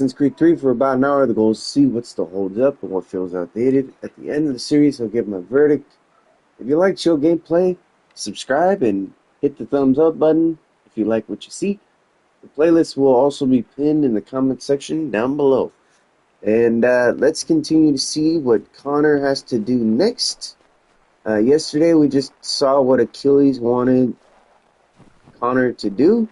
Assassin's Creed 3 for about an hour. The goal is to see what's the hold up and what feels outdated. At the end of the series, I'll give my verdict. If you like chill gameplay, subscribe and hit the thumbs up button if you like what you see. The playlist will also be pinned in the comment section down below. And let's continue to see what Connor has to do next. Yesterday, we just saw what Achilles wanted Connor to do.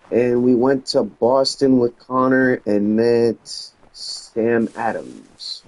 And we went to Boston with Connor and met Sam Adams.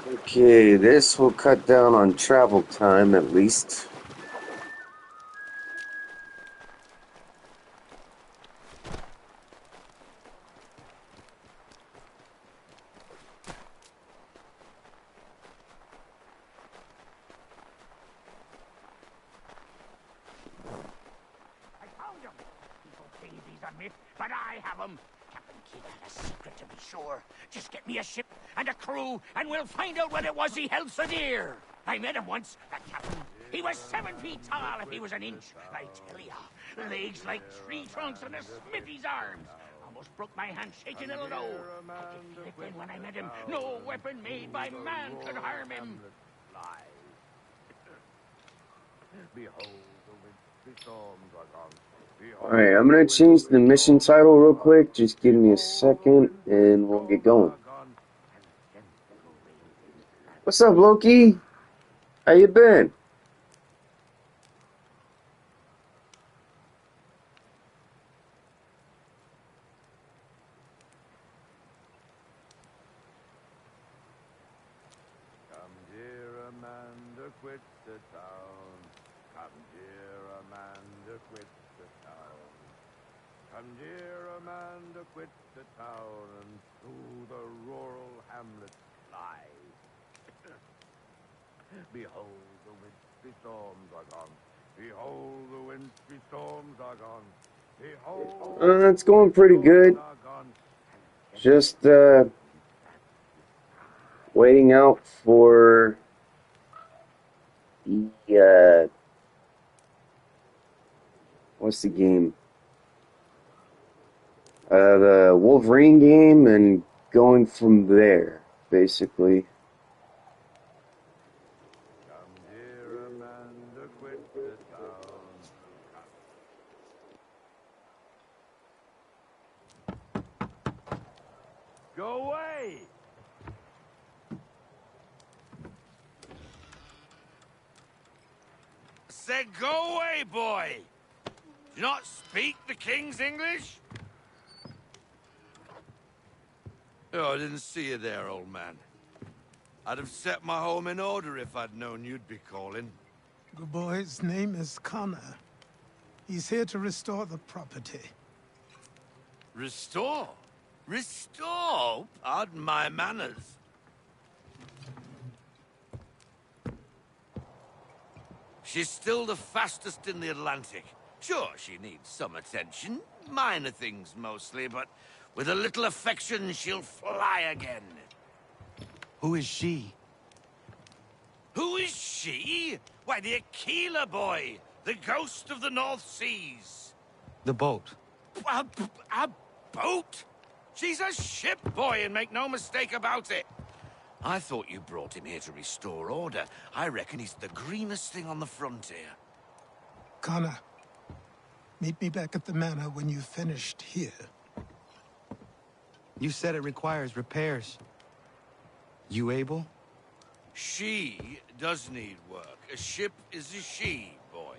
Okay, this will cut down on travel time at least. But I have them. Captain Kidd had a secret, to be sure. Just get me a ship and a crew, and we'll find out what it was he held so dear. I met him once, that captain. He was 7 feet tall if he was an inch. I tell ya, legs like tree trunks and a smithy's arms. Almost broke my hand shaking it'll know. I could feel it then when I met him. No weapon made by man could harm him. Behold, the wintry storms are gone. Alright, I'm gonna change the mission title real quick. Just give me a second and we'll get going. What's up, Loki? How you been? Come, dear Amanda, quit the town. Come, dear Amanda, quit the town. Come, dear Amanda, quit the town, and through the rural hamlets fly. Behold, the wintry storms are gone. Behold, the wintry storms are gone. Behold, It's going pretty good. are gone. Just waiting out for the what's the game? The Wolverine game, and going from there, basically. Come, dear Amanda, quit the town. Go away! Said go away, boy! Do you not speak the King's English? Oh, I didn't see you there, old man. I'd have set my home in order if I'd known you'd be calling. The boy's name is Connor. He's here to restore the property. Restore? Restore? Pardon my manners. She's still the fastest in the Atlantic. Sure, she needs some attention. Minor things mostly, but with a little affection, she'll fly again. Who is she? Who is she? Why, the Aquila boy, the ghost of the North Seas. The boat. A boat? She's a ship, boy, and make no mistake about it. I thought you brought him here to restore order. I reckon he's the greenest thing on the frontier. Connor, meet me back at the manor when you've finished here. You said it requires repairs. You able? She does need work. A ship is a she, boy.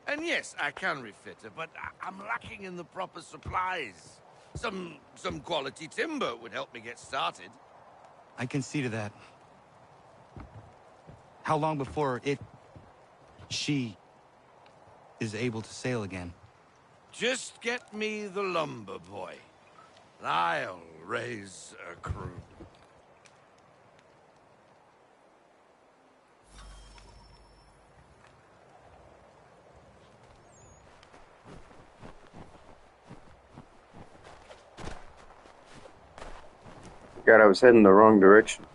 And yes, I can refit her, but I'm lacking in the proper supplies. Some quality timber would help me get started. I can see to that. How long before she is able to sail again? Just get me the lumber, boy. I'll raise a crew. God, I was heading the wrong direction.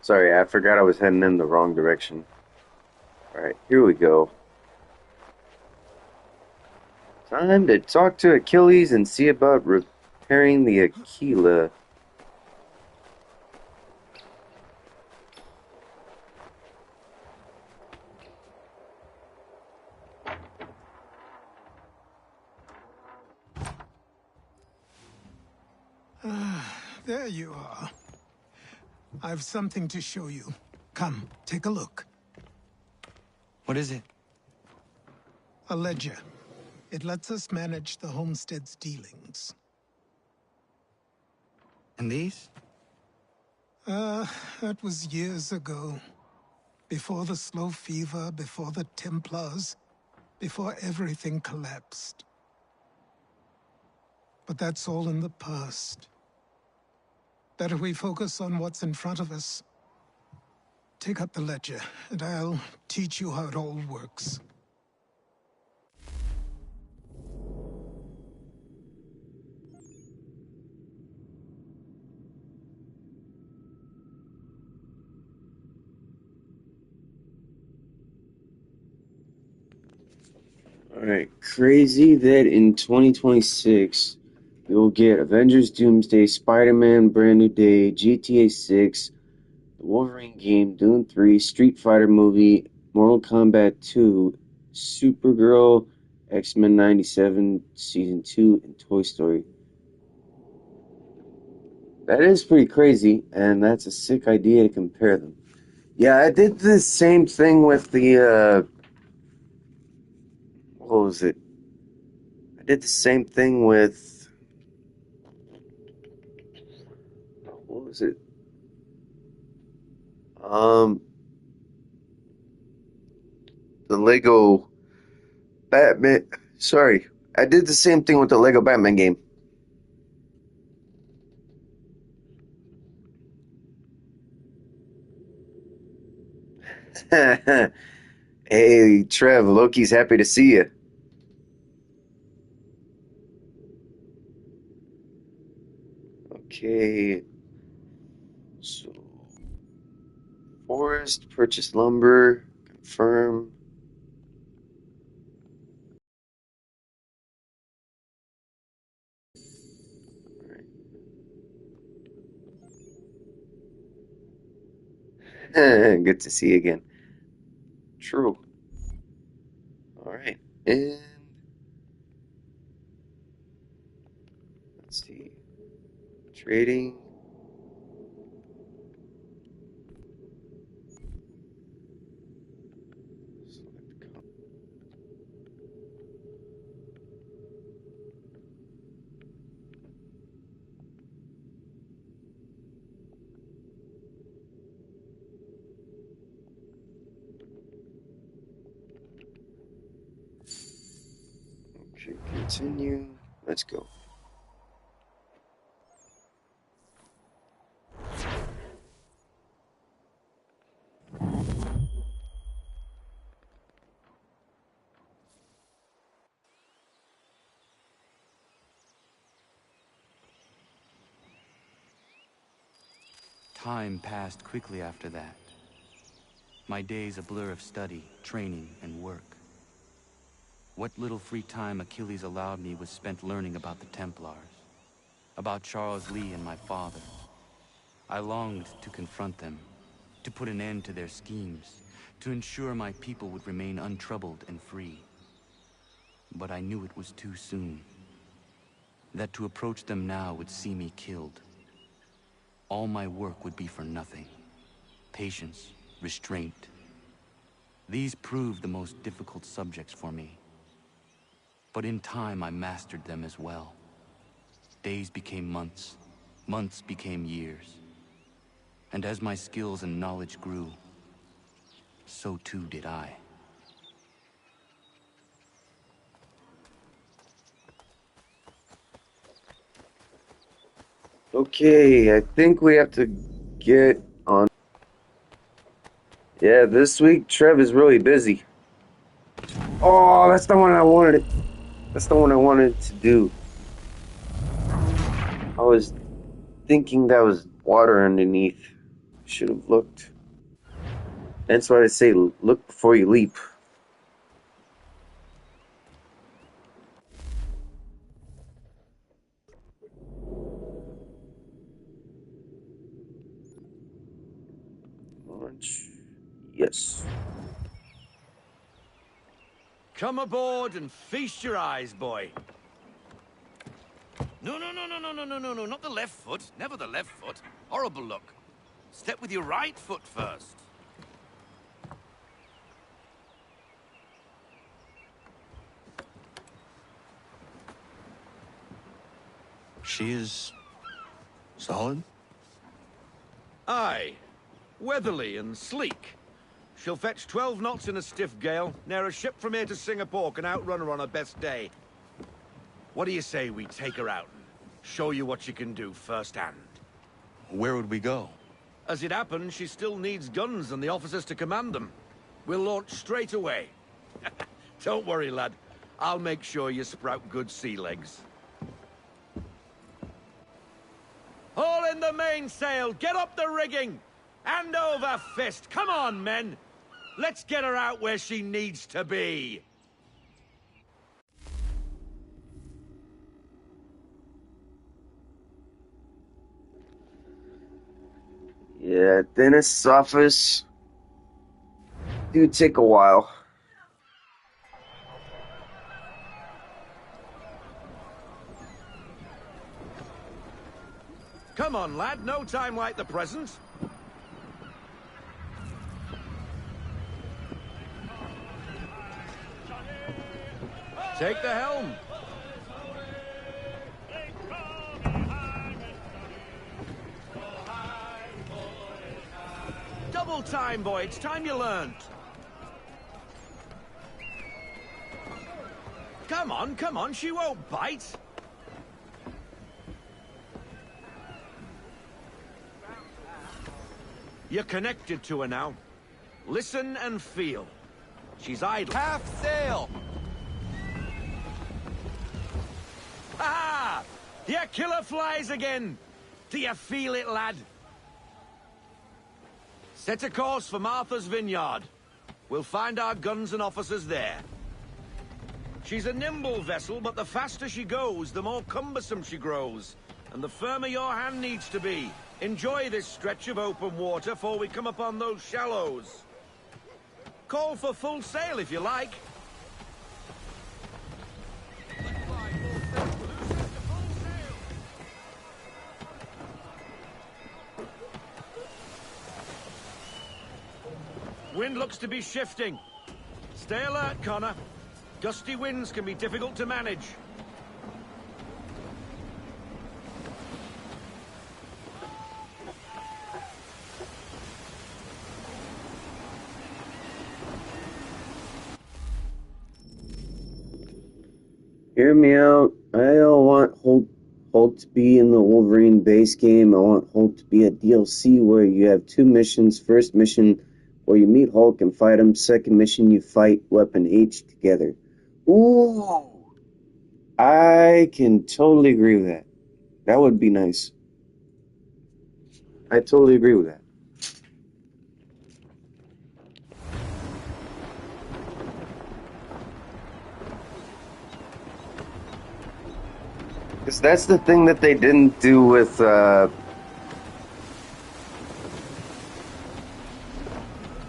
Sorry, I forgot I was heading in the wrong direction. Alright, here we go. Time to talk to Achilles and see about repairing the Aquila. There you are. I've something to show you. Come, take a look. What is it? A ledger. It lets us manage the homestead's dealings. And these? That was years ago. Before the slow fever, before the Templars, before everything collapsed. But that's all in the past. Better we focus on what's in front of us. Take up the ledger, and I'll teach you how it all works. Alright, crazy that in 2026 we will get Avengers Doomsday, Spider-Man Brand New Day, GTA 6, the Wolverine game, Dune 3, Street Fighter movie, Mortal Kombat 2, Supergirl, X-Men 97 Season 2, and Toy Story. That is pretty crazy, and that's a sick idea to compare them. Yeah, I did the same thing with the, what was it? I did the same thing with, what was it? The Lego Batman. Sorry, I did the same thing with the Lego Batman game. Hey, Trev, Loki's happy to see you. Okay, so forest, purchase lumber, confirm. Good to see you again. True. All right, and let's see. Trading. Continue. Let's go. Time passed quickly after that. My days a blur of study, training, and work. What little free time Achilles allowed me was spent learning about the Templars, about Charles Lee and my father. I longed to confront them, to put an end to their schemes, to ensure my people would remain untroubled and free. But I knew it was too soon, that to approach them now would see me killed. All my work would be for nothing. Patience, restraint. These proved the most difficult subjects for me. But in time I mastered them as well. Days became months, months became years. And as my skills and knowledge grew, so too did I. Okay, I think we have to get on. Yeah, this week Trev is really busy. Oh, that's the one I wanted. That's the one I wanted to do. I was thinking that was water underneath. Should have looked. That's why I say look before you leap. Launch. Yes. Come aboard and feast your eyes, boy. No, not the left foot. Never the left foot. Horrible look. Step with your right foot first. She is solid? Aye. Weatherly and sleek. She'll fetch 12 knots in a stiff gale, near a ship from here to Singapore can outrun her on her best day. What do you say we take her out and show you what she can do firsthand? Where would we go? As it happens, she still needs guns and the officers to command them. We'll launch straight away. Don't worry, lad. I'll make sure you sprout good sea legs. Haul in the mainsail! Get up the rigging! Hand over fist! Come on, men! Let's get her out where she needs to be! Yeah, dentist's office. Do take a while. Come on, lad. No time like the present. Take the helm. Double time, boy. It's time you learned. Come on. She won't bite. You're connected to her now. Listen and feel. She's idle. Half sail! Ha! Your killer flies again! Do you feel it, lad? Set a course for Martha's Vineyard. We'll find our guns and officers there. She's a nimble vessel, but the faster she goes, the more cumbersome she grows. And the firmer your hand needs to be. Enjoy this stretch of open water before we come upon those shallows. Call for full sail if you like. Wind looks to be shifting. Stay alert, Connor. Gusty winds can be difficult to manage. Here hear me out. I don't want Hulk to be in the Wolverine base game. I want Hulk to be a DLC where you have two missions. First mission where you meet Hulk and fight him. Second mission you fight Weapon H together. Ooh, I can totally agree with that. That would be nice. I totally agree with that. Because that's the thing that they didn't do with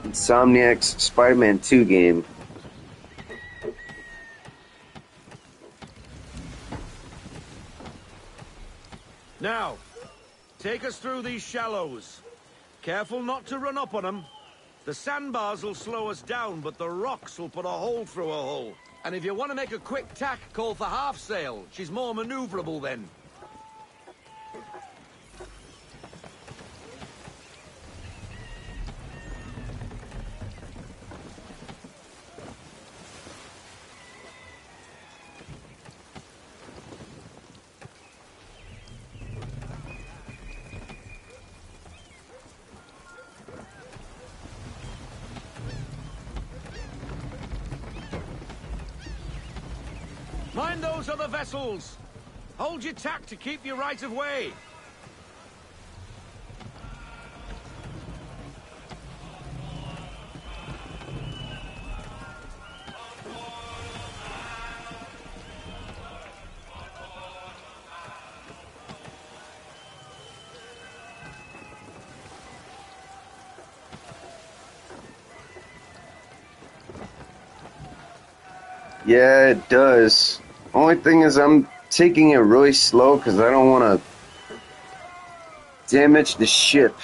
Insomniac's Spider-Man 2 game. Now, take us through these shallows. Careful not to run up on them. The sandbars will slow us down, but the rocks will put a hole through a hull. And if you want to make a quick tack, call for half sail. She's more maneuverable then. Mind those other vessels! Hold your tack to keep your right of way! Yeah, it does. Only thing is I'm taking it really slow because I don't want to damage the ship.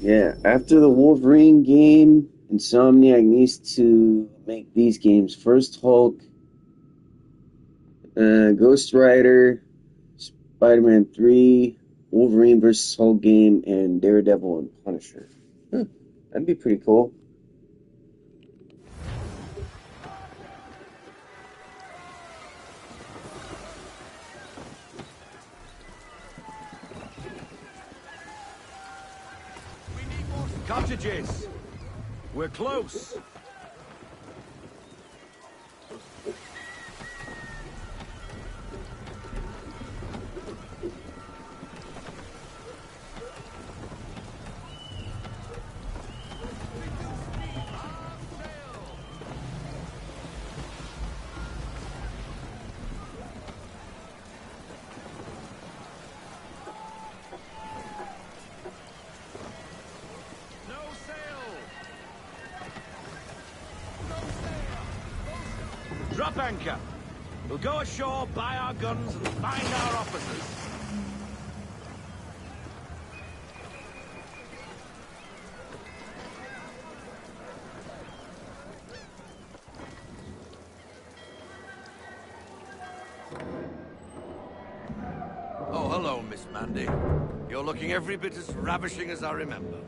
Yeah, after the Wolverine game, Insomniac needs to make these games. First Hulk, Ghost Rider, Spider-Man 3, Wolverine vs. Hulk game, and Daredevil and Punisher. Huh, that'd be pretty cool. Cottages! We're close! Drop anchor. We'll go ashore, buy our guns, and find our officers. Oh, hello, Miss Mandy. You're looking every bit as ravishing as I remember.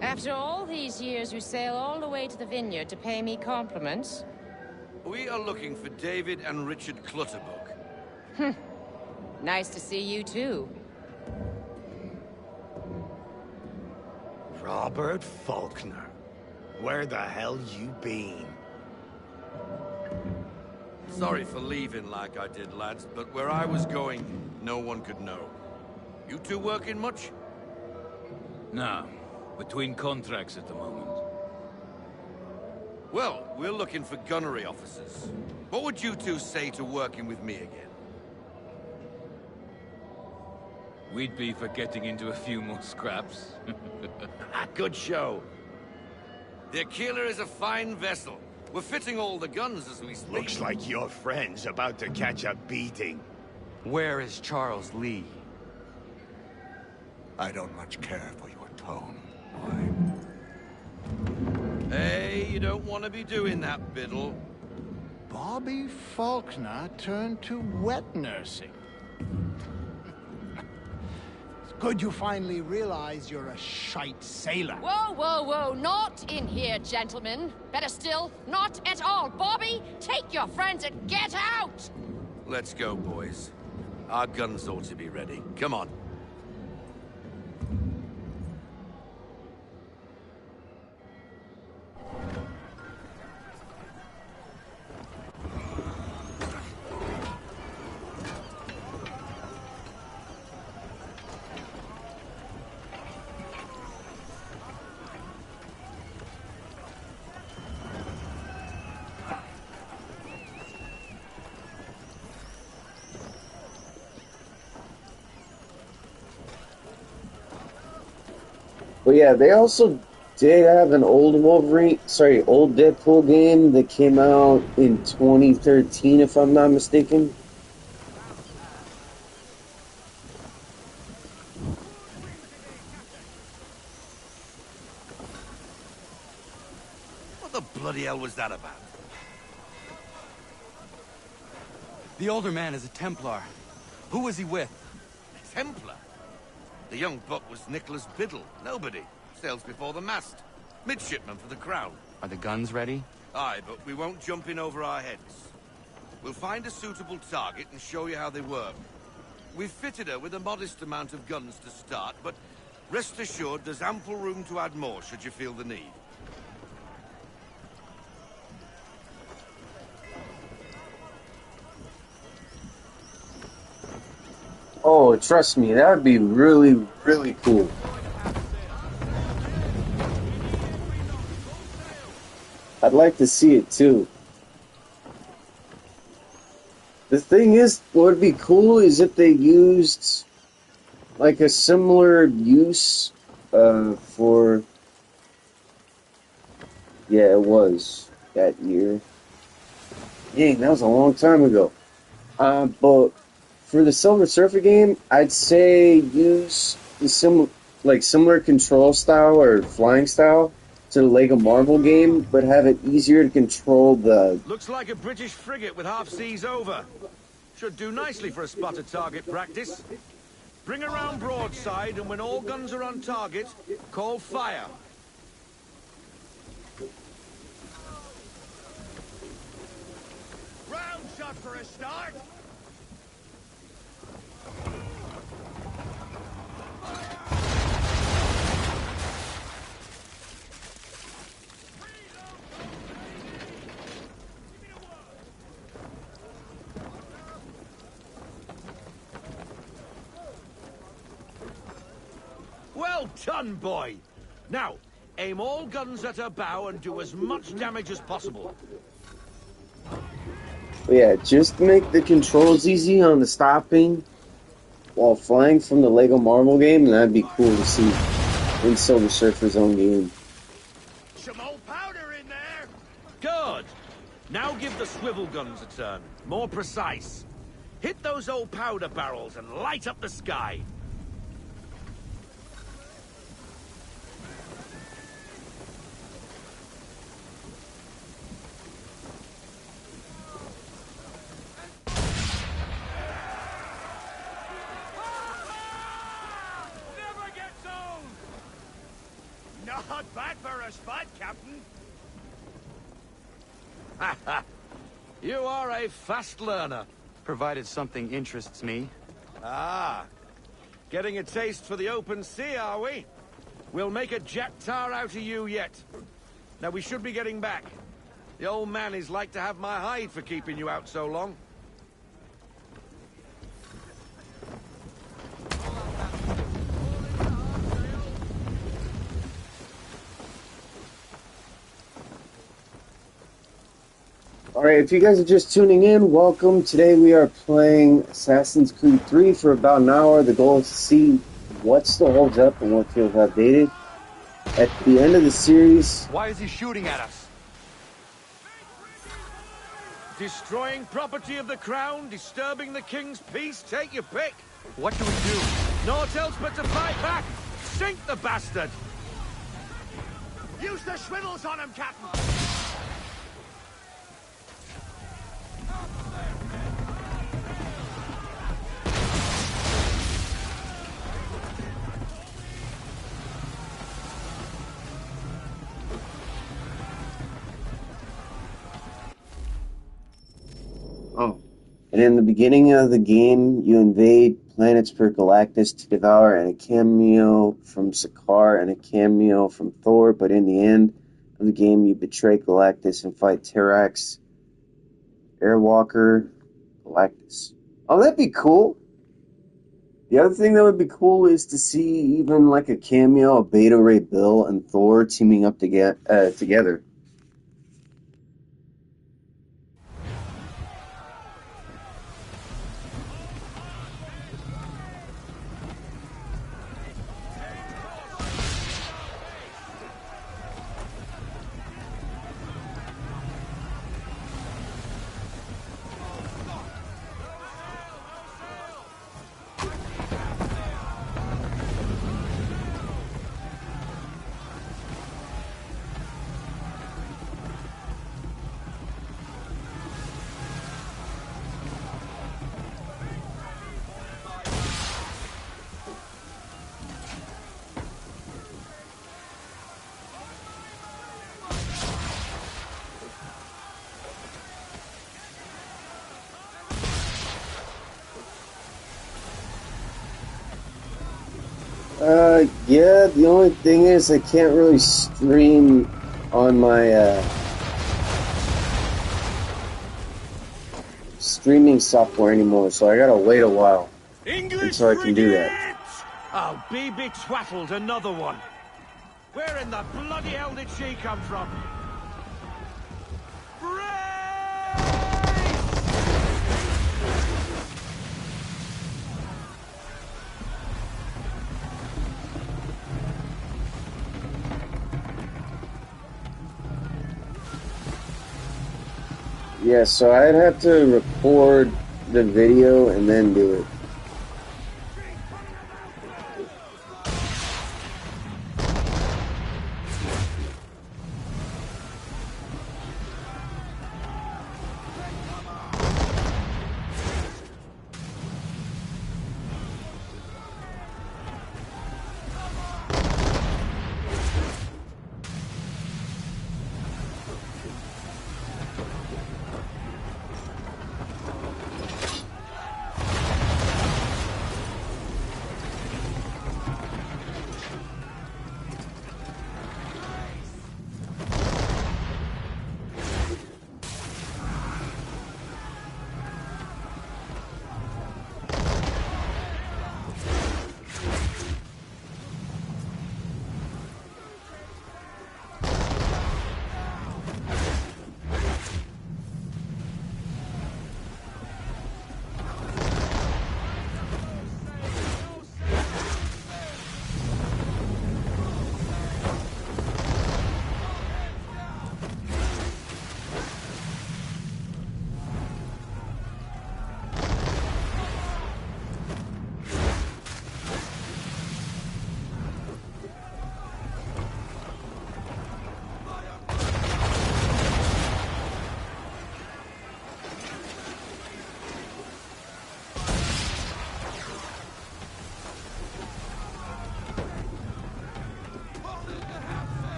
After all these years, you sail all the way to the vineyard to pay me compliments? We are looking for David and Richard Clutterbuck. Nice to see you, too. Robert Faulkner. Where the hell you been? Sorry for leaving like I did, lads, but where I was going, no one could know. You two working much? No. Between contracts at the moment. Well, we're looking for gunnery officers. What would you two say to working with me again? We'd be for getting into a few more scraps. Good show. The Aquila is a fine vessel. We're fitting all the guns as we speak. Looks like your friend's about to catch a beating. Where is Charles Lee? I don't much care for your tone, boy. Hey, you don't want to be doing that, Biddle. Bobby Faulkner turned to wet nursing. It's good you finally realize you're a shite sailor. Whoa, whoa, whoa, not in here, gentlemen. Better still, not at all. Bobby, take your friends and get out! Let's go, boys. Our guns ought to be ready. Come on. But yeah, they also did have an old old Deadpool game that came out in 2013, if I'm not mistaken. What the bloody hell was that about? The older man is a Templar. Who was he with? A Templar? The young buck was Nicholas Biddle. Nobody. Sails before the mast. Midshipman for the Crown. Are the guns ready? Aye, but we won't jump in over our heads. We'll find a suitable target and show you how they work. We've fitted her with a modest amount of guns to start, but rest assured there's ample room to add more should you feel the need. Oh, trust me, that would be really, really cool. I'd like to see it too. The thing is, what would be cool is if they used like a similar use for... Yeah, it was that year. Dang, that was a long time ago. But for the Silver Surfer game, I'd say use the similar control style or flying style to the Lego Marvel game, but have it easier to control the... Looks like a British frigate with half seas over. Should do nicely for a spotted target practice. Bring around broadside, and when all guns are on target, call fire. Round shot for a start. Well done, boy. Now, aim all guns at her bow and do as much damage as possible. But yeah, just make the controls easy on the stopping while flying from the Lego Marvel game, and that'd be cool to see in Silver Surfer's own game. Some old powder in there. Good. Now give the swivel guns a turn. More precise. Hit those old powder barrels and light up the sky. Not bad for a spot, Captain. You are a fast learner. Provided something interests me. Ah, getting a taste for the open sea, are we? We'll make a jack tar out of you yet. Now, we should be getting back. The old man is like to have my hide for keeping you out so long. Alright, if you guys are just tuning in, welcome. Today we are playing Assassin's Creed 3 for about an hour. The goal is to see what still holds up and what feels outdated. At the end of the series... Why is he shooting at us? Destroying property of the crown, disturbing the king's peace, take your pick. What do we do? Naught else but to fight back. Sink the bastard. Use the swivels on him, Captain! Oh. And in the beginning of the game, you invade planets per Galactus to devour, and a cameo from Sakaar and a cameo from Thor, but in the end of the game, you betray Galactus and fight Terrax, Airwalker, Galactus. Oh, that'd be cool. The other thing that would be cool is to see even like a cameo of Beta Ray Bill and Thor teaming up together. Yeah, the only thing is I can't really stream on my, streaming software anymore, so I gotta wait a while until I can do that. Oh, BB Twaddled, another one. Where in the bloody hell did she come from? Yeah, so I'd have to record the video and then do it.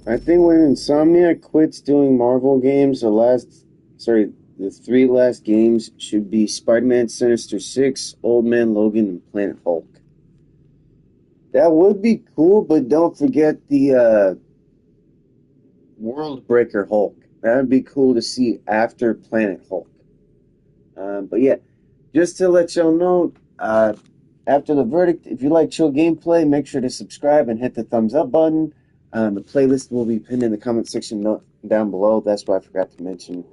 I think when Insomniac quits doing Marvel games, The three last games should be Spider-Man Sinister Six, Old Man Logan, and Planet Hulk. That would be cool, but don't forget the World Breaker Hulk. That would be cool to see after Planet Hulk. But yeah, just to let y'all know, after the verdict, if you like chill gameplay, make sure to subscribe and hit the thumbs up button. The playlist will be pinned in the comment section down below. That's what I forgot to mention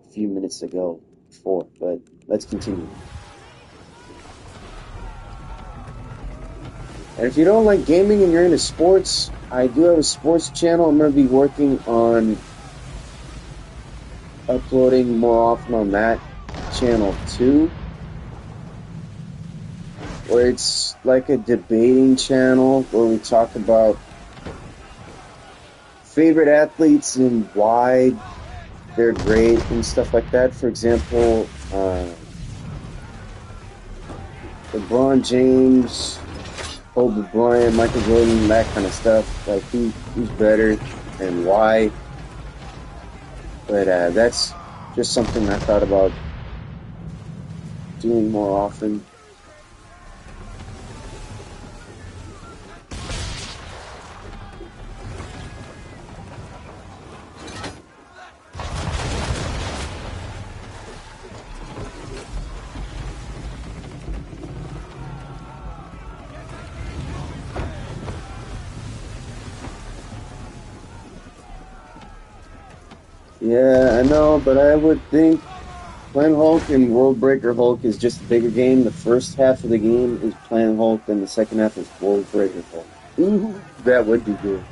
a few minutes ago before. But let's continue. And if you don't like gaming and you're into sports, I do have a sports channel. I'm going to be working on uploading more often on that channel too, where it's like a debating channel where we talk about favorite athletes and why they're great and stuff like that. For example, LeBron James, Kobe Bryant, Michael Jordan, that kind of stuff. Like who's better and why. But that's just something I thought about doing more often. Yeah, I know, but I would think Planet Hulk and World Breaker Hulk is just a bigger game. The first half of the game is Planet Hulk, and the second half is World Breaker Hulk. Ooh, that would be good.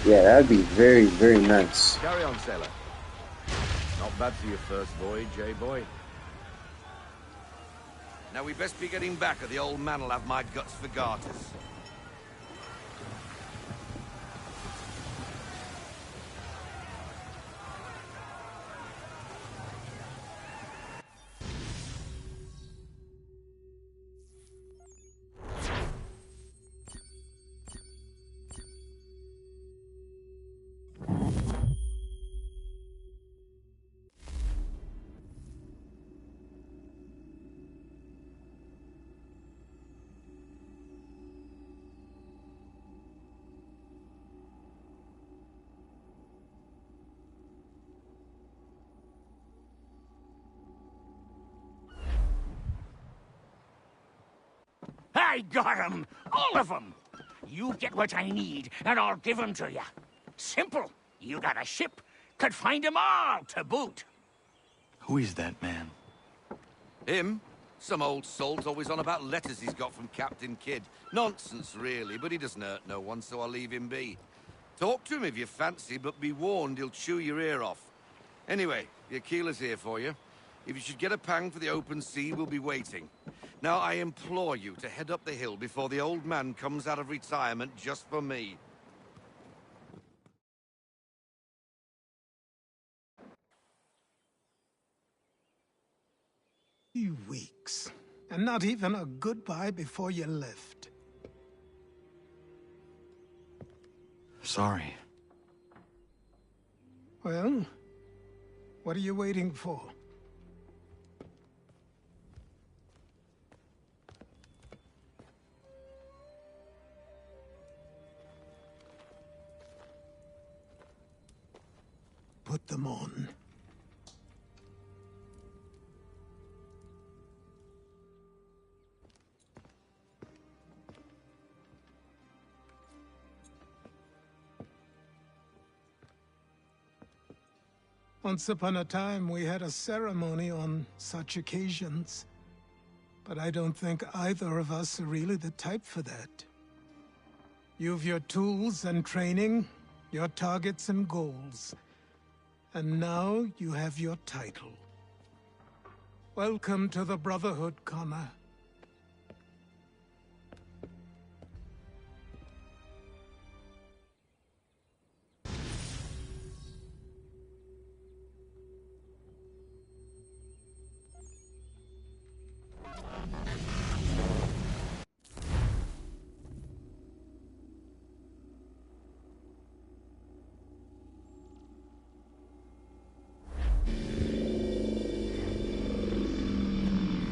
Yeah, that'd be very, very nice. Carry on, sailor. Not bad for your first voyage, eh, boy? Now we best be getting back, or the old man'll have my guts for garters. I got 'em! All of 'em! You get what I need, and I'll give 'em to you. Simple. You got a ship, could find 'em all to boot. Who is that man? Him? Some old salt always on about letters he's got from Captain Kidd. Nonsense, really, but he doesn't hurt no one, so I'll leave him be. Talk to him if you fancy, but be warned he'll chew your ear off. Anyway, your keeler's here for you. If you should get a pang for the open sea, we'll be waiting. Now, I implore you to head up the hill before the old man comes out of retirement just for me. You weeks. And not even a goodbye before you left. Sorry. Well, what are you waiting for? Put them on. Once upon a time, we had a ceremony on such occasions. But I don't think either of us are really the type for that. You've your tools and training, your targets and goals. And now you have your title. Welcome to the Brotherhood, Connor.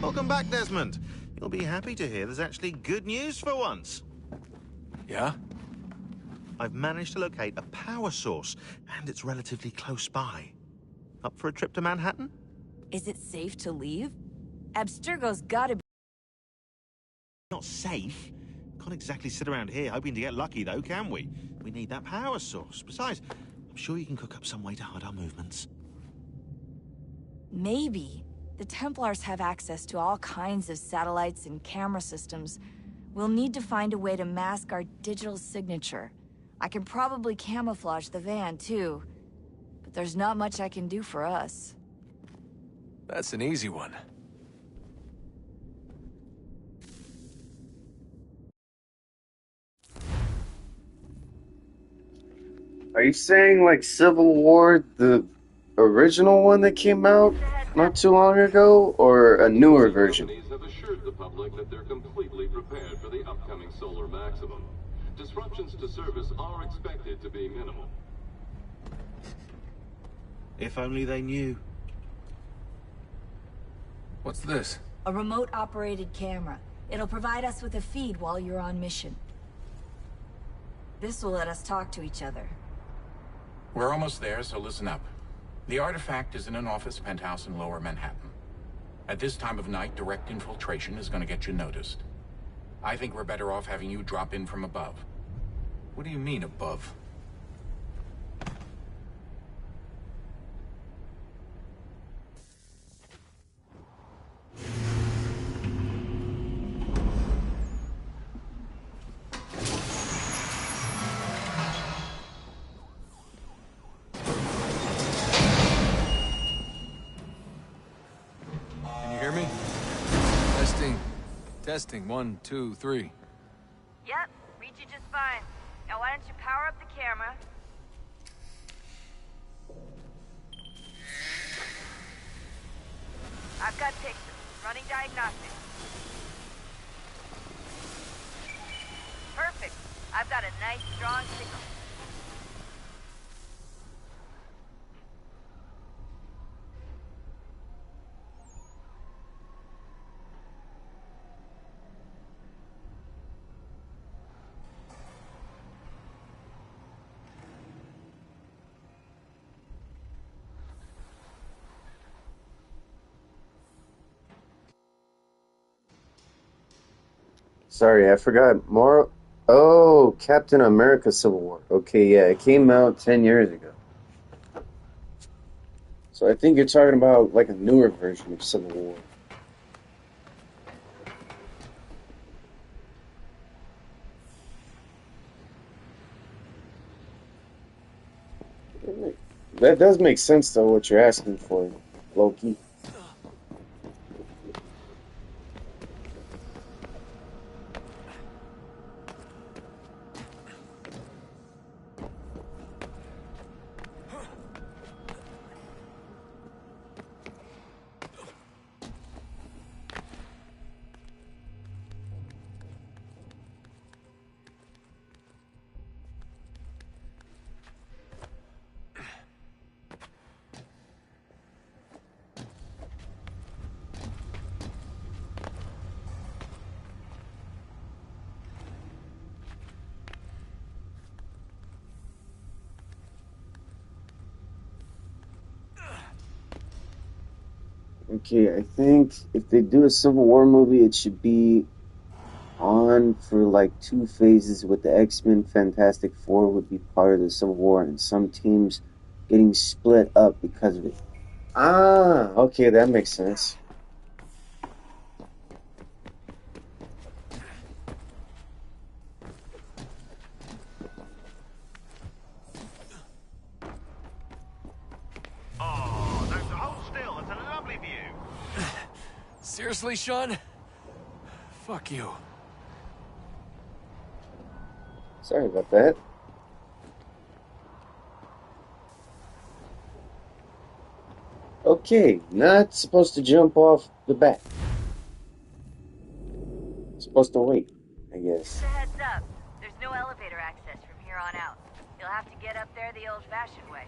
Welcome back, Desmond. You'll be happy to hear there's actually good news for once. Yeah? I've managed to locate a power source, and it's relatively close by. Up for a trip to Manhattan? Is it safe to leave? Abstergo's gotta be... Not safe. Can't exactly sit around here hoping to get lucky, though, can we? We need that power source. Besides, I'm sure you can cook up some way to hide our movements. Maybe. The Templars have access to all kinds of satellites and camera systems. We'll need to find a way to mask our digital signature. I can probably camouflage the van, too. But there's not much I can do for us. That's an easy one. Are you saying like Civil War, the original one that came out not too long ago, or a newer version? Companies have assured the public that they're completely prepared for the upcoming solar maximum. Disruptions to service are expected to be minimal. If only they knew. What's this? A remote-operated camera. It'll provide us with a feed while you're on mission. This will let us talk to each other. We're almost there, so listen up. The artifact is in an office penthouse in Lower Manhattan. At this time of night, direct infiltration is going to get you noticed. I think we're better off having you drop in from above. What do you mean, above? Testing, 1, 2, 3. Yep, read you just fine. Now why don't you power up the camera? I've got pictures. Running diagnostics. Perfect. I've got a nice, strong signal. Sorry, I forgot. More. Oh, Captain America Civil War. Okay, yeah, it came out 10 years ago. So I think you're talking about like a newer version of Civil War. That does make sense, though, what you're asking for, Loki. Okay, I think if they do a Civil War movie, it should be on for like 2 phases with the X-Men. Fantastic Four would be part of the Civil War, and some teams getting split up because of it. Ah, okay, that makes sense. Seriously, Sean? Fuck you. Sorry about that. Okay, not supposed to jump off the bat. Supposed to wait, I guess. Just a heads up. There's no elevator access from here on out. You'll have to get up there the old-fashioned way.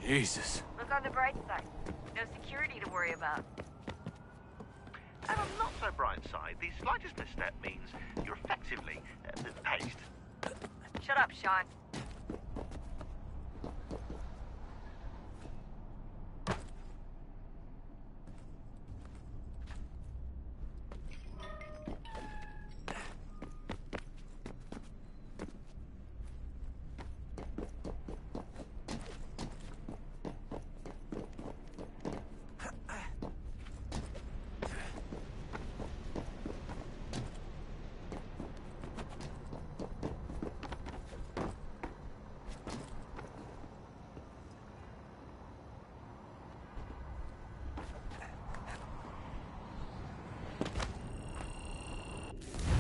Jesus. Look on the bright side. No security to worry about. And on the not so bright side, the slightest misstep means you're effectively paced. Shut up, Sean.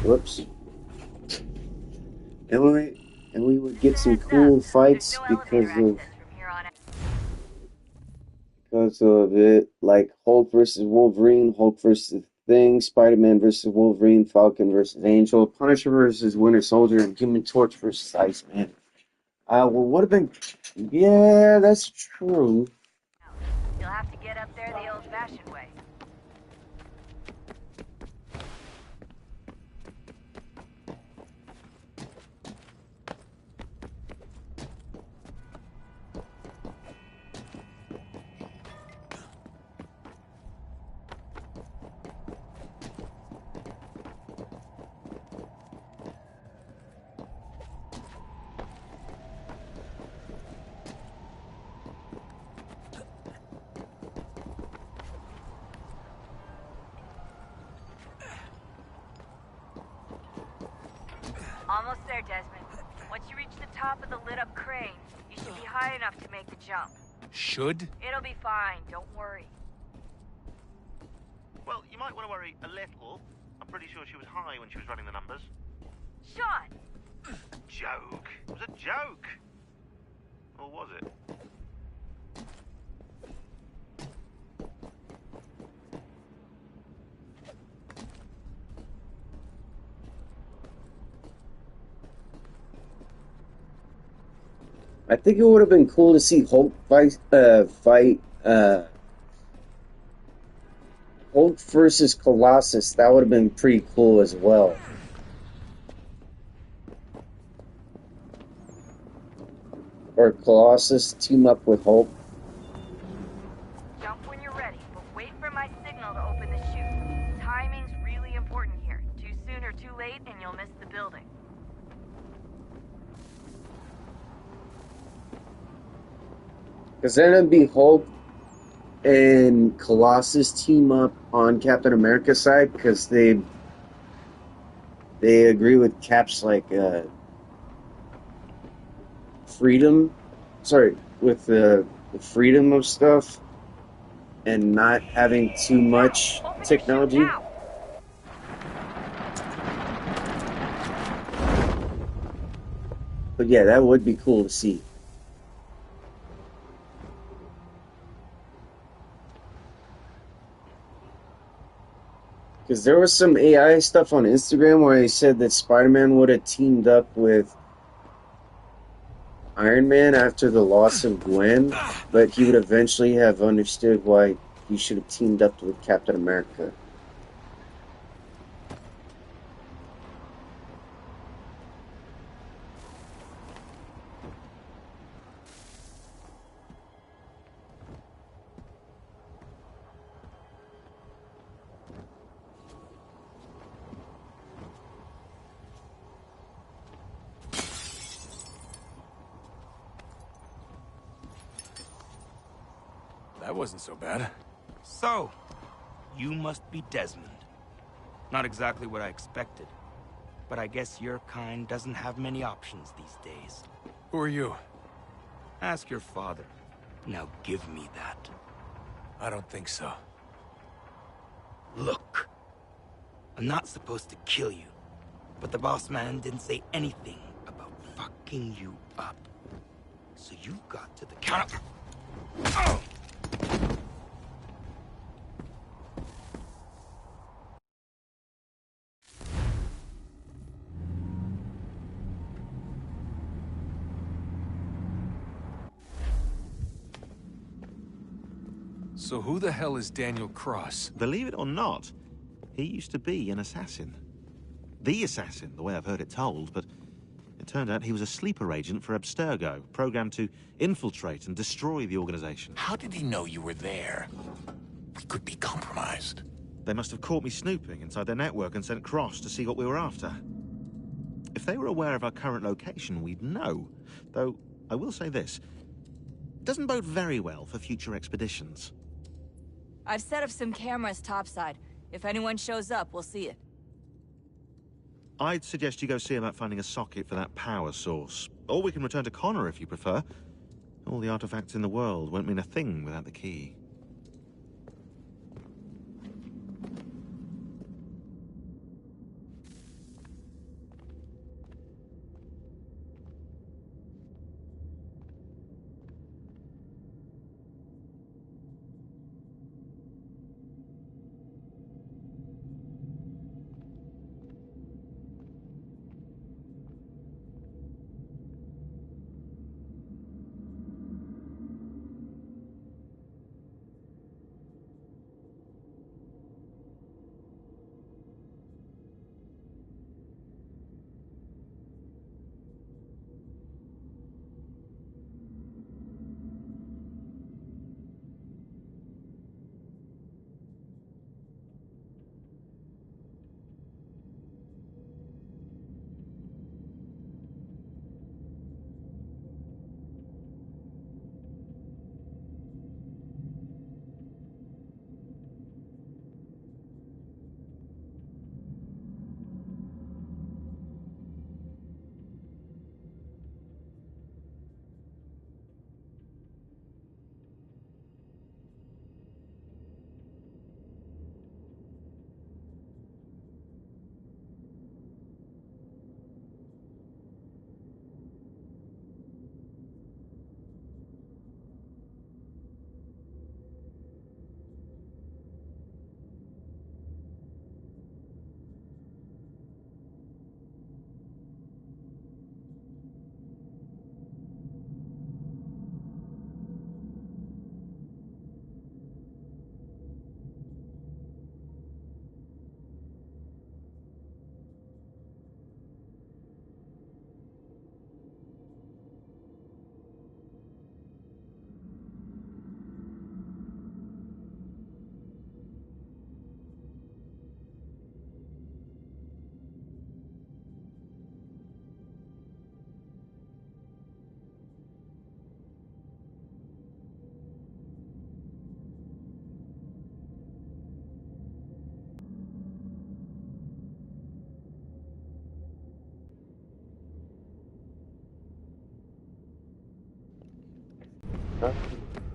Whoops. And we would get some cool fights because of it, like Hulk versus Wolverine, Hulk versus Thing, Spider-Man versus Wolverine, Falcon versus Angel, Punisher versus Winter Soldier, and Human Torch versus Iceman. Well, would have been, yeah, that's true. You'll have to get up there the old-fashioned way. Almost there, Desmond. Once you reach the top of the lit-up crane, you should be high enough to make the jump. Should? It'll be fine, don't worry. Well, you might want to worry a little. I'm pretty sure she was high when she was running the numbers. Sean! A joke. It was a joke. Or was it? I think it would have been cool to see Hulk fight Hulk versus Colossus. That would have been pretty cool as well. Or Colossus team up with Hulk. Jump when you're ready, but wait for my signal to open the chute. Timing's really important here. Too soon or too late, and you'll miss the building. Because then it'd be Hulk and Colossus team up on Captain America's side because they agree with Cap's freedom. Sorry, with the freedom of stuff and not having too much technology. But yeah, that would be cool to see. Because there was some AI stuff on Instagram where they said that Spider-Man would have teamed up with Iron Man after the loss of Gwen, but he would eventually have understood why he should have teamed up with Captain America. That wasn't so bad. So, you must be Desmond. Not exactly what I expected. But I guess your kind doesn't have many options these days. Who are you? Ask your father. Now give me that. I don't think so. Look. I'm not supposed to kill you. But the boss man didn't say anything about fucking you up. So you've got to the count of... Oh! So who the hell is Daniel Cross? Believe it or not, he used to be an assassin. The assassin, the way I've heard it told, but it turned out he was a sleeper agent for Abstergo, programmed to infiltrate and destroy the organization. How did he know you were there? We could be compromised. They must have caught me snooping inside their network and sent Cross to see what we were after. If they were aware of our current location, we'd know. Though, I will say this. It doesn't bode very well for future expeditions. I've set up some cameras topside. If anyone shows up, we'll see it. I'd suggest you go see about finding a socket for that power source. Or we can return to Connor if you prefer. All the artifacts in the world won't mean a thing without the key.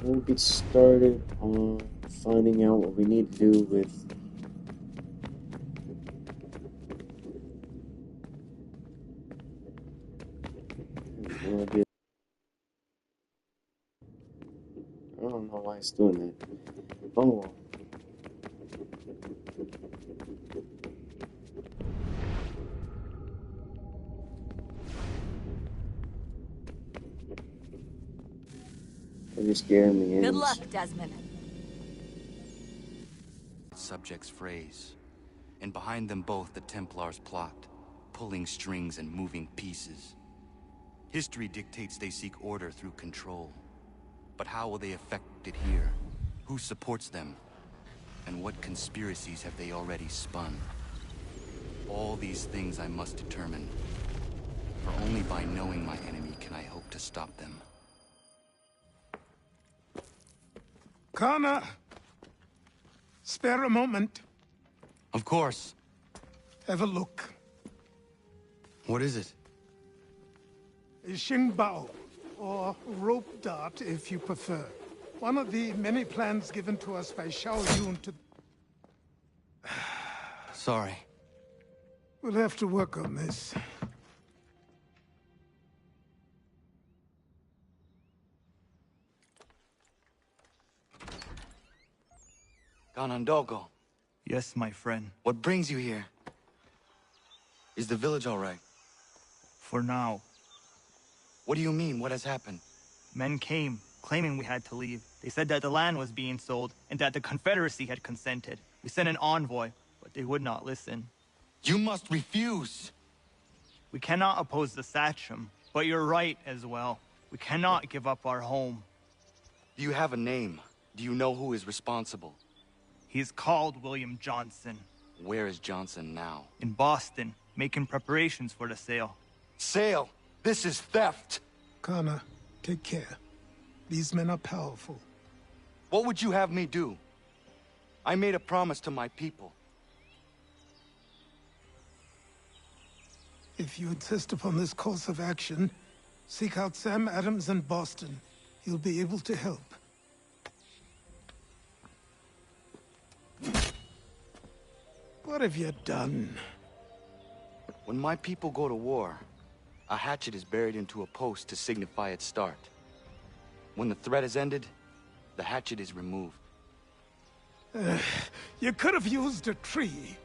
We'll get started on finding out what we need to do with I don't know why it's doing that. Oh well. You're scaring me. Good luck, Desmond. Subjects phrase. And behind them both the Templars plot, pulling strings and moving pieces. History dictates they seek order through control. But how will they affect it here? Who supports them? And what conspiracies have they already spun? All these things I must determine. For only by knowing my enemy can I hope to stop them. Connor! Spare a moment. Of course. Have a look. What is it? A Xingbao, or rope dart if you prefer. One of the many plans given to us by Xiao Yun to... Sorry. We'll have to work on this. Ganondogo. Yes, my friend. What brings you here? Is the village all right? For now. What do you mean? What has happened? Men came, claiming we had to leave. They said that the land was being sold and that the Confederacy had consented. We sent an envoy, but they would not listen. You must refuse. We cannot oppose the Sachem, but you're right as well. We cannot give up our home. Do you have a name? Do you know who is responsible? He is called William Johnson. Where is Johnson now? In Boston, making preparations for the sale. Sale? This is theft! Connor, take care. These men are powerful. What would you have me do? I made a promise to my people. If you insist upon this course of action, seek out Sam Adams in Boston. He'll be able to help. What have you done? When my people go to war, a hatchet is buried into a post to signify its start. When the threat is ended, the hatchet is removed. You could have used a tree.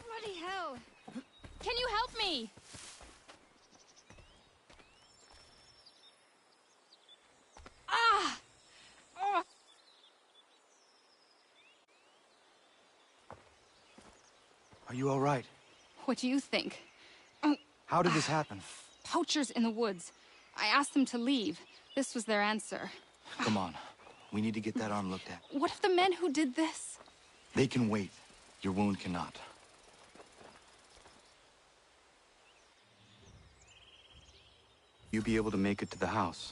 Bloody hell! Can you help me? Ah! Oh. Are you all right? What do you think? How did this happen? Poachers in the woods. I asked them to leave. This was their answer. Come on. We need to get that arm looked at. What if the men who did this? They can wait. Your wound cannot. You be able to make it to the house?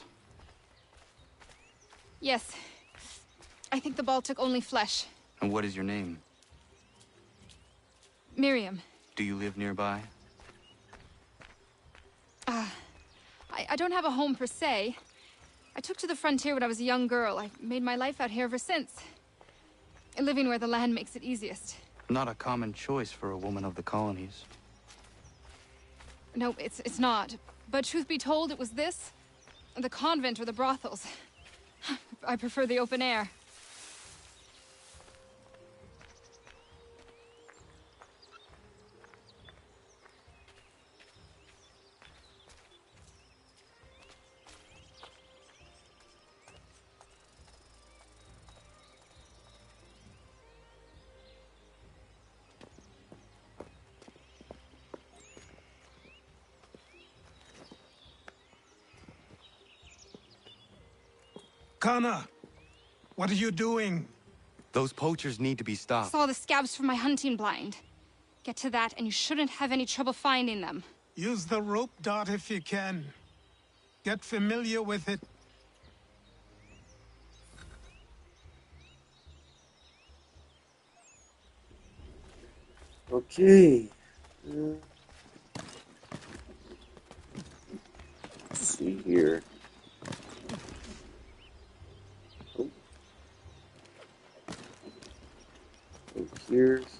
Yes. I think the ball took only flesh. And what is your name? Miriam. Do you live nearby? I don't have a home per se. I took to the frontier when I was a young girl. I've made my life out here ever since. Living where the land makes it easiest. Not a common choice for a woman of the colonies. No, it's not. But truth be told, it was this, the convent or the brothels. I prefer the open air. Connor, what are you doing? Those poachers need to be stopped. Saw the scabs from my hunting blind. Get to that, and you shouldn't have any trouble finding them. Use the rope dart if you can. Get familiar with it. Okay. Let's see here. Oh. Oh, here.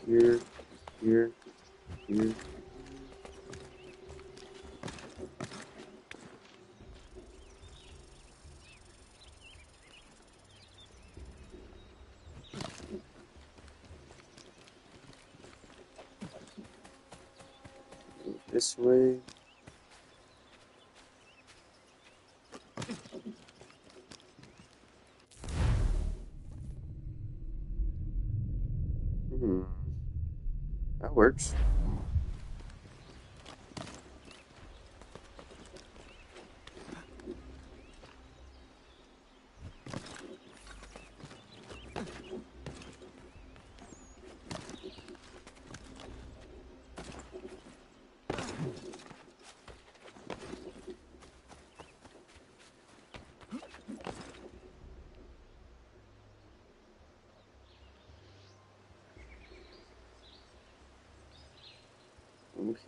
This way. That works.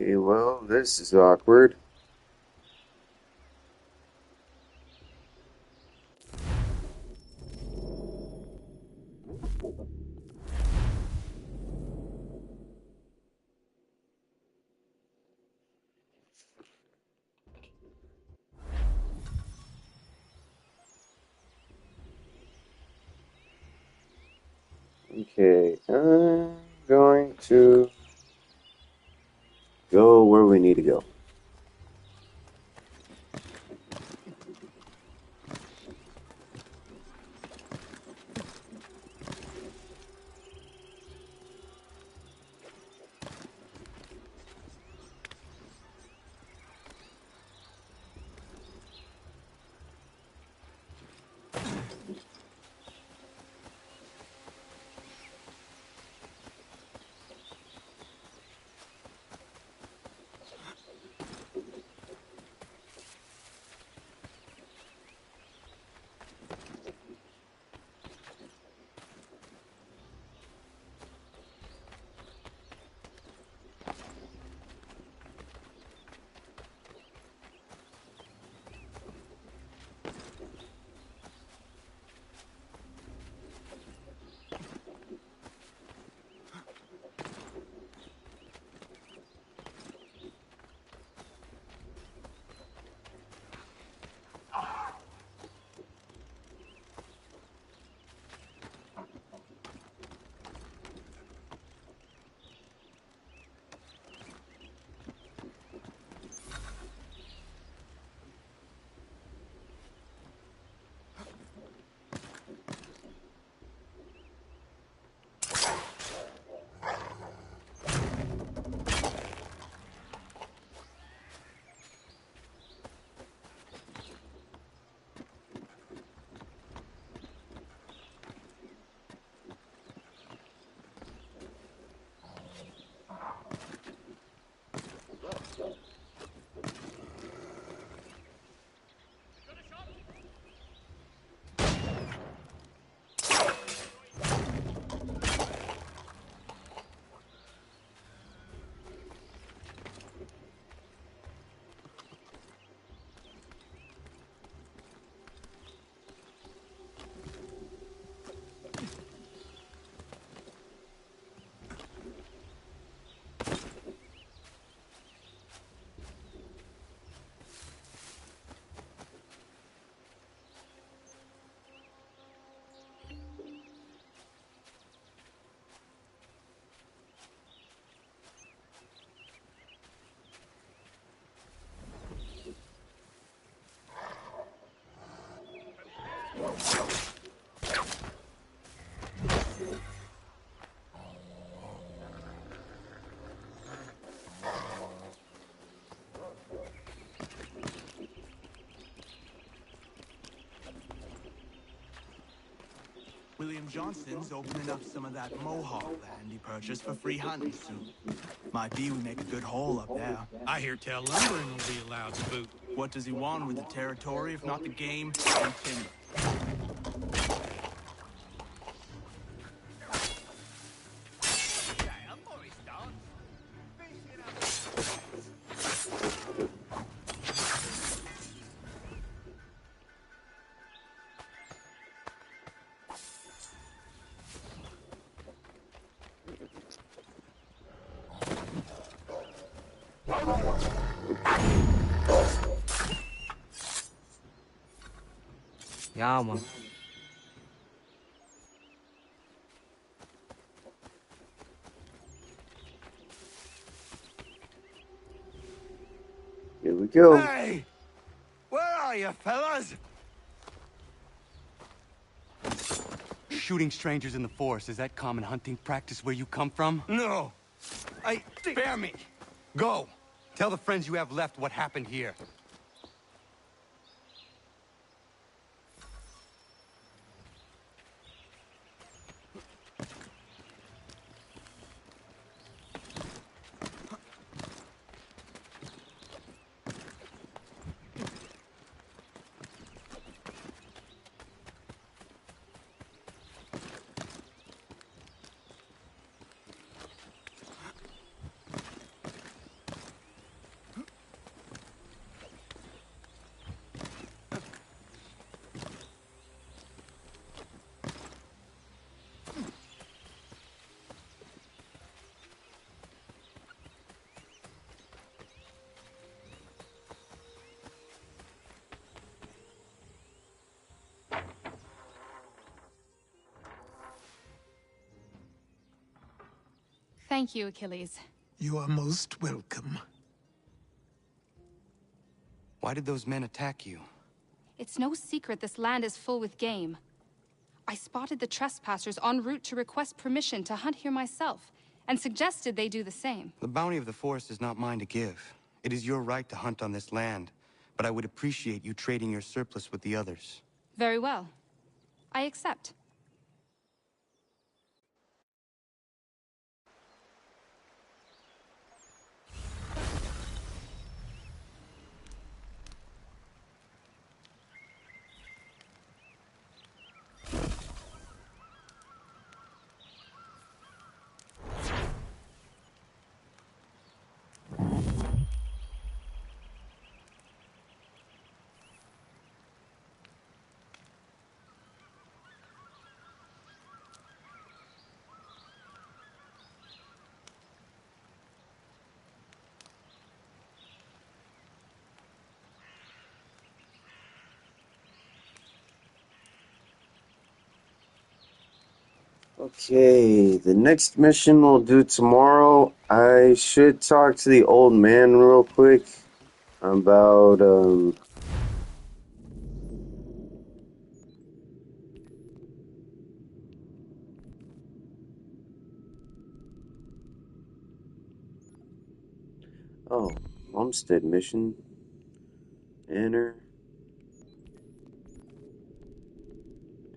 Okay, well, this is awkward. Okay, I'm going to go where we need to go. William Johnson's opening up some of that Mohawk land he purchased for free hunting soon. Might be we make a good haul up there. I hear tell lumbering will be allowed to boot. What does he want with the territory if not the game and timber? Ja, man. Here we go. Hey! Where are you, fellas? Shooting strangers in the forest, is that common hunting practice where you come from? No. Spare me. Go. Tell the friends you have left what happened here. Thank you, Achilles. You are most welcome. Why did those men attack you? It's no secret this land is full with game. I spotted the trespassers en route to request permission to hunt here myself, and suggested they do the same. The bounty of the forest is not mine to give. It is your right to hunt on this land, but I would appreciate you trading your surplus with the others. Very well. I accept. Okay, the next mission we'll do tomorrow. I should talk to the old man real quick about oh, homestead mission. Enter.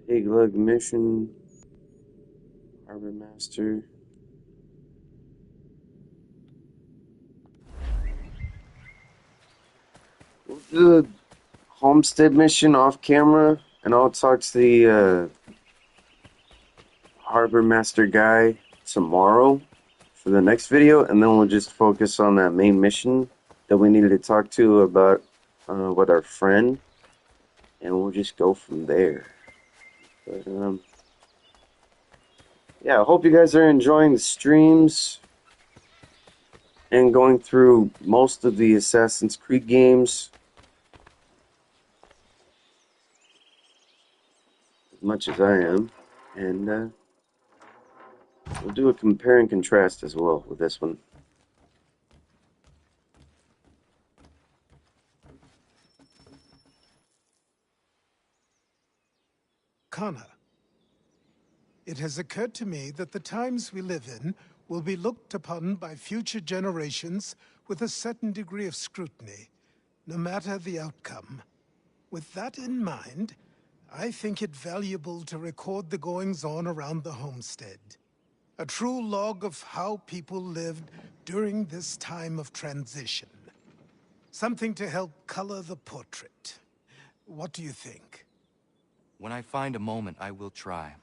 Pig lug mission. Harbor Master. We'll do the homestead mission off camera, and I'll talk to the Harbor Master guy tomorrow for the next video, and then we'll just focus on that main mission that we needed to talk to about with our friend, and we'll just go from there. But yeah, I hope you guys are enjoying the streams and going through most of the Assassin's Creed games as much as I am, and we'll do a compare and contrast as well with this one. Connor, it has occurred to me that the times we live in will be looked upon by future generations with a certain degree of scrutiny, no matter the outcome. With that in mind, I think it valuable to record the goings-on around the homestead. A true log of how people lived during this time of transition. Something to help color the portrait. What do you think? When I find a moment, I will try.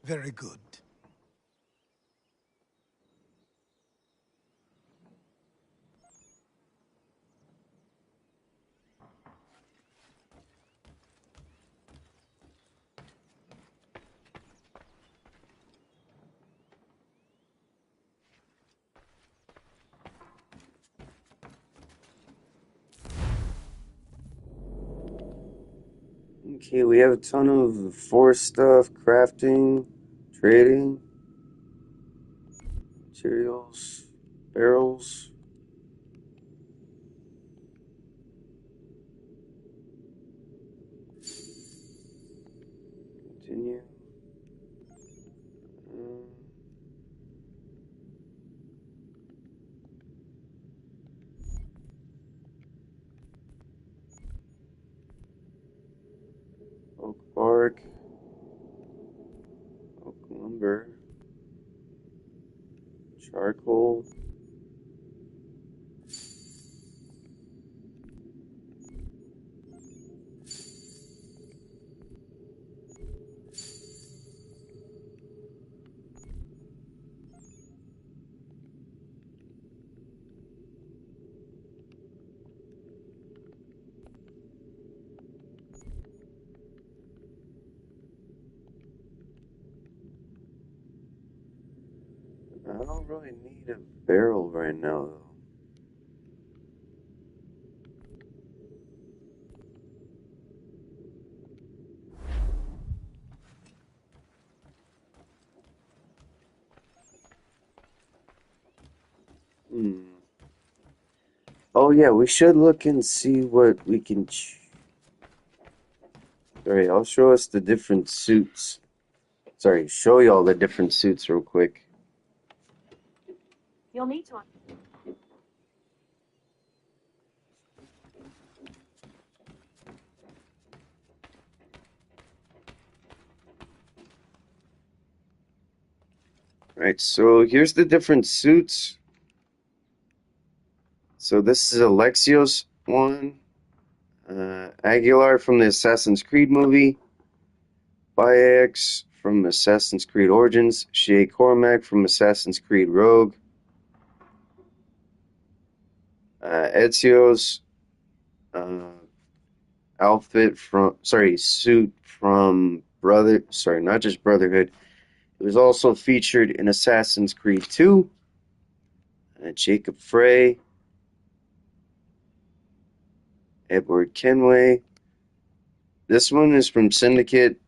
Very good. Okay, we have a ton of forest stuff, crafting, trading, materials, barrels. Continue. Oak bark, oak lumber, charcoal, I don't really need a barrel right now, though. Oh yeah, we should look and see what we can... Sorry, I'll show us the different suits. Sorry, show you all the different suits real quick. You'll need to. Alright, so here's the different suits. So this is Alexios one. Aguilar from the Assassin's Creed movie. Bayek from Assassin's Creed Origins. Shay Cormac from Assassin's Creed Rogue. Ezio's suit from not just Brotherhood. It was also featured in Assassin's Creed 2. Jacob Frey. Edward Kenway. This one is from Syndicate,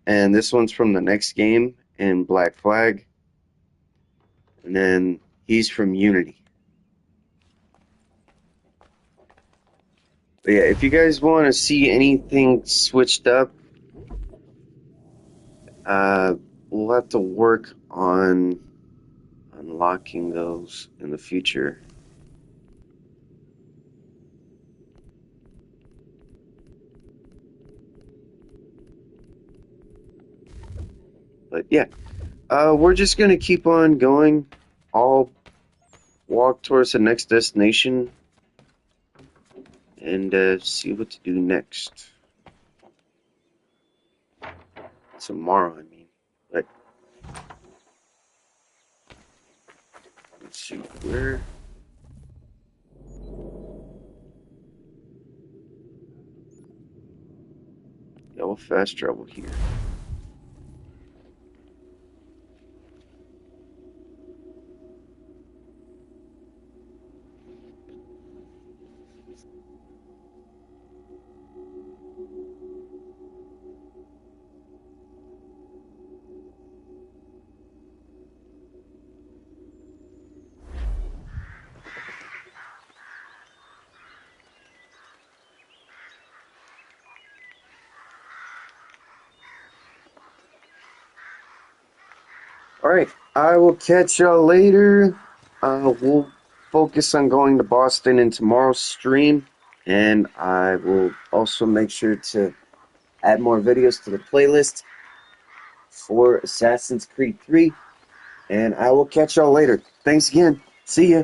and this one's from the next game in Black Flag. And then he's from Unity. But yeah, if you guys want to see anything switched up, we'll have to work on unlocking those in the future. But yeah, we're just going to keep on going. I'll walk towards the next destination and see what to do next. Tomorrow, I mean. But let's see where. Yeah, we'll fast travel here. Alright, I will catch y'all later. We'll focus on going to Boston in tomorrow's stream, and I will also make sure to add more videos to the playlist for Assassin's Creed 3, and I will catch y'all later. Thanks again. See ya.